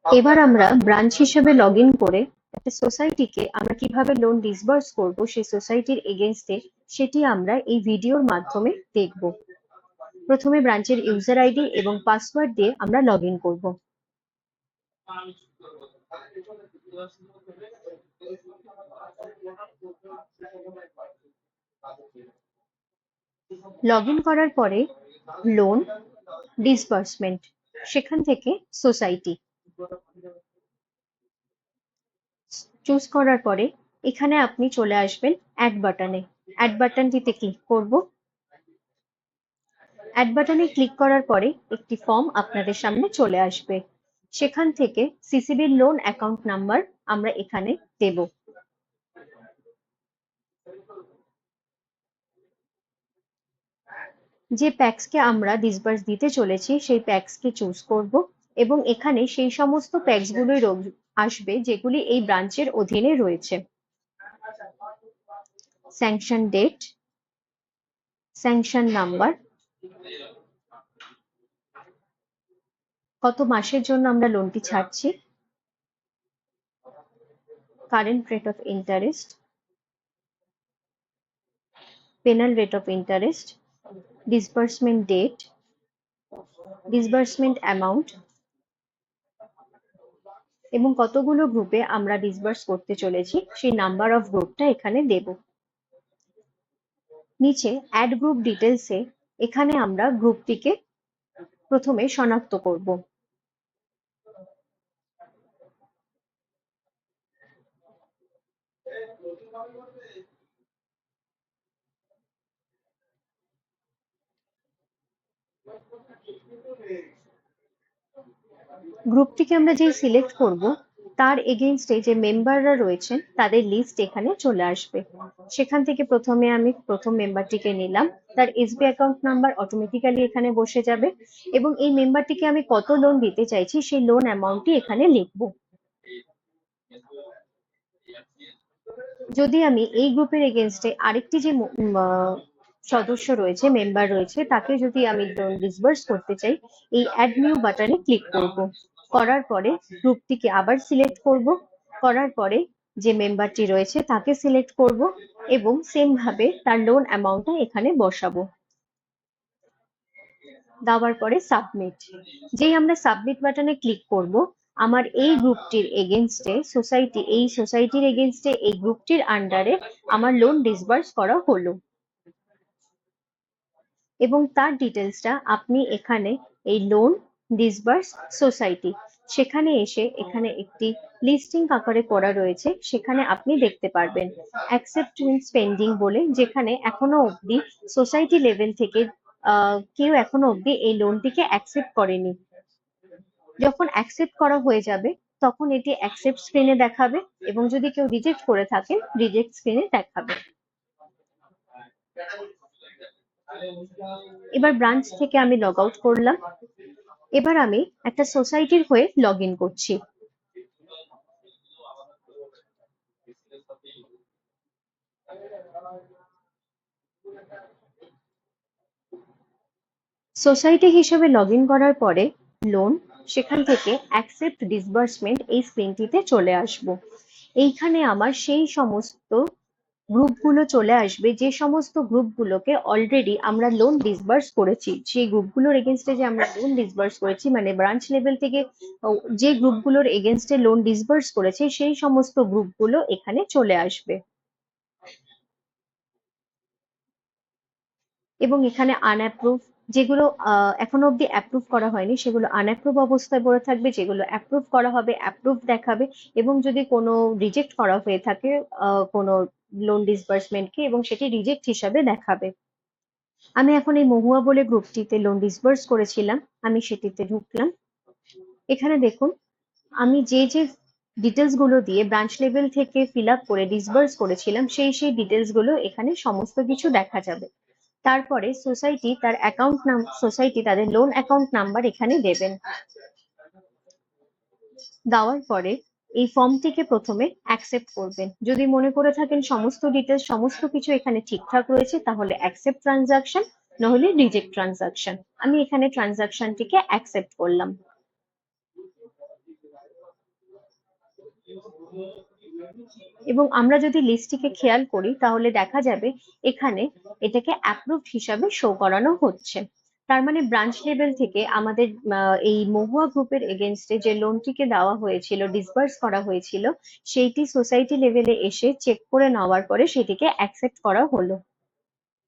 এবার আমরা ব্রাঞ্চ হিসেবে লগ ইন করে একটা সোসাইটিকে আমরা কিভাবে লোন ডিসবার্স করব সেই সোসাইটির এগেনস্টে সেটি আমরা এই ভিডিওর মাধ্যমে দেখব। প্রথমে ব্রাঞ্চের ইউজার আইডি এবং পাসওয়ার্ড দিয়ে আমরা লগ ইন করবো। লগ ইন করার পরে লোন ডিসবার্সমেন্ট, সেখান থেকে সোসাইটি চুজ করার পরে এখানে আপনি চলে আসবেন অ্যাড বাটনে। অ্যাড বাটনটিতে ক্লিক করব। অ্যাড বাটনে ক্লিক করার পরে একটি ফর্ম আপনাদের সামনে চলে আসবে। সেখান থেকে সিসিবির লোন অ্যাকাউন্ট নাম্বার আমরা এখানে দেব। যে প্যাক্সকে আমরা ডিসবার্স দিতে চলেছি সেই প্যাক্সকে চুজ করব এবং এখানে সেই সমস্ত প্যাক্সগুলোই আসবে যেগুলি এই ব্রাঞ্চের অধীনে রয়েছে। স্যাংশন ডেট, স্যাংশন নাম্বার, কত মাসের জন্য আমরা লোনটি ছাড়ছি, current rate of interest, penal rate of interest, disbursement date, disbursement amount এবং কতগুলো গ্রুপে আমরা ডিসবার্স করতে চলেছি সেই নাম্বার অফ গ্রুপটা এখানে দেব। নিচে অ্যাড গ্রুপ ডিটেলসে এখানে আমরা গ্রুপটিকে প্রথমে শনাক্ত করব। গ্রুপটিকে আমরা যেই সিলেক্ট করব তার এগেইনস্টে যে মেম্বাররা রয়েছেন তাদের লিস্ট এখানে চলে আসবে। সেখান থেকে প্রথমে আমি প্রথম মেম্বারটিকে নিলাম, তার এসবি অ্যাকাউন্ট নাম্বার অটোমেটিক্যালি এখানে বসে যাবে এবং এই মেম্বারটিকে আমি কত লোন দিতে চাইছি সেই লোন অ্যামাউন্টটি এখানে লিখব। যদি আমি এই গ্রুপের এগেইনস্টে আরেকটি যে সদস্য রয়েছে, মেম্বার রয়েছে, তাকে যদি আমি লোন ডিসবার্স করতে চাই এই অ্যাড নিউ বাটনে ক্লিক করব। করার পরে গ্রুপটিকে আবার সিলেক্ট করব, করার পরে যে মেম্বারটি রয়েছে তাকে সিলেক্ট করব এবং সেম ভাবে তার লোন অ্যামাউন্টটা এখানে বসাবো। দেওয়ার পরে সাবমিট। যেই আমরা সাবমিট বাটনে ক্লিক করব আমার এই গ্রুপটির এগেইনস্টে এই সোসাইটির এগেইনস্টে এই গ্রুপটির আন্ডারে আমার লোন ডিসবার্স করা হলো এবং তার ডিটেলসটা আপনি এখানে এই লোন ডিসবার্স সোসাইটি সেখানে এসে এখানে একটি লিস্টিং আকারে করা রয়েছে, সেখানে আপনি দেখতে পারবেন অ্যাকসেপ্টেন্স পেন্ডিং বলে, যেখানে এখনো অবধি সোসাইটি লেভেল থেকে কেউ এখনো অবধি এই লোনটিকে অ্যাকসেপ্ট করেনি। যখন অ্যাকসেপ্ট করা হয়ে যাবে তখন এটি অ্যাকসেপ্ট স্ক্রিনে দেখাবে এবং যদি কেউ রিজেক্ট করে থাকেন রিজেক্ট স্ক্রিনে দেখাবে। এবার ব্রাঞ্চ থেকে আমি লগ আউট করলাম। এবার আমি একটা সোসাইটির হয়ে লগ ইন করছি। সোসাইটি হিসেবে লগ ইন করার পরে লোন, সেখান থেকে অ্যাকসেপ্ট ডিসবার্সমেন্ট এই স্ক্রিনটিতে চলে আসব। এইখানে আমার সেই সমস্ত গ্রুপগুলো চলে আসবে যে সমস্ত গ্রুপগুলোকে অলরেডি আমরা লোন ডিসবার্স করেছি। সেই গ্রুপগুলোর এগেনস্টে যে আমরা লোন ডিসবার্স করেছি মানে ব্রাঞ্চ লেভেল থেকে যে গ্রুপগুলোর এগেনস্টে লোন ডিসবার্স করেছে সেই সমস্ত গ্রুপগুলো এখানে চলে আসবে এবং এখানে আনঅ্যাপ্রুভ যেগুলো এখনো অব্দি অ্যাপ্রুভ করা হয়নি সেগুলো আনঅ্যাপ্রুভ অবস্থায় পড়ে থাকবে, যেগুলো অ্যাপ্রুভ করা হবে অ্যাপ্রুভ দেখাবে এবং যদি কোনো রিজেক্ট করা হয়ে থাকে কোনো লোন ডিসবার্সমেন্টকে এবং সেটি রিজেক্ট হিসাবে দেখাবে। আমি এখন এই মহুয়া বলে গ্রুপটিতে লোন ডিসবার্স করেছিলাম, আমি সেটিতে ঢুকলাম। এখানে দেখুন আমি যে যে ডিটেলস গুলো দিয়ে ব্রাঞ্চ লেভেল থেকে ফিল আপ করে ডিসবার্স করেছিলাম সেই ডিটেলস গুলো এখানে সমস্ত কিছু দেখা যাবে। তারপরে সোসাইটি তাদের লোন অ্যাকাউন্ট নাম্বার এখানে দেবেন। দেওয়ার পরে এই ফর্মটিকে প্রথমে অ্যাকসেপ্ট করবেন। যদি মনে করে থাকেন সমস্ত ডিটেলস সমস্ত কিছু এখানে ঠিকঠাক রয়েছে তাহলে অ্যাকসেপ্ট ট্রানজাকশন, নাহলে রিজেক্ট ট্রানজাকশন। আমি এখানে ট্রানজাকশনটিকে অ্যাকসেপ্ট করলাম। এবং আমরা যদি লিস্টটিকে খেয়াল করি তাহলে দেখা যাবে এখানে এটাকে অ্যাপ্রুভড হিসাবে শো করানো হচ্ছে। তার মানে ব্রাঞ্চ লেভেল থেকে আমাদের এই মহুয়া গ্রুপের এগেনস্টে যে লোনটিকে দেওয়া হয়েছিল, ডিসবার্স করা হয়েছিল, সেইটি সোসাইটি লেভেলে এসে চেক করে নেওয়ার পরে সেটিকে অ্যাকসেপ্ট করা হলো।